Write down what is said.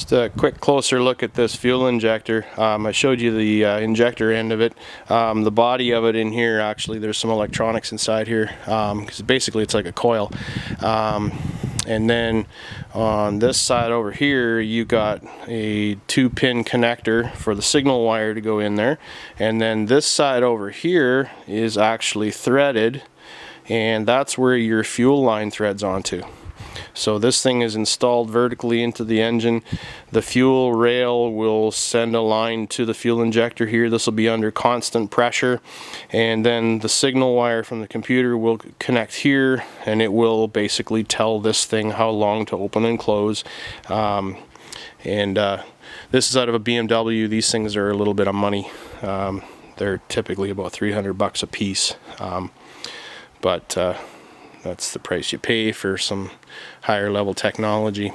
Just a quick closer look at this fuel injector. I showed you the injector end of it. The body of it in here, actually there's some electronics inside here, because basically it's like a coil. And then on this side over here you got a 2-pin connector for the signal wire to go in there, and then this side over here is actually threaded, and that's where your fuel line threads onto. So this thing is installed vertically into the engine. The fuel rail will send a line to the fuel injector here. This will be under constant pressure, and then the signal wire from the computer will connect here, and it will basically tell this thing how long to open and close. This is out of a BMW. These things are a little bit of money. They're typically about $300 a piece, but that's the price you pay for some higher level technology.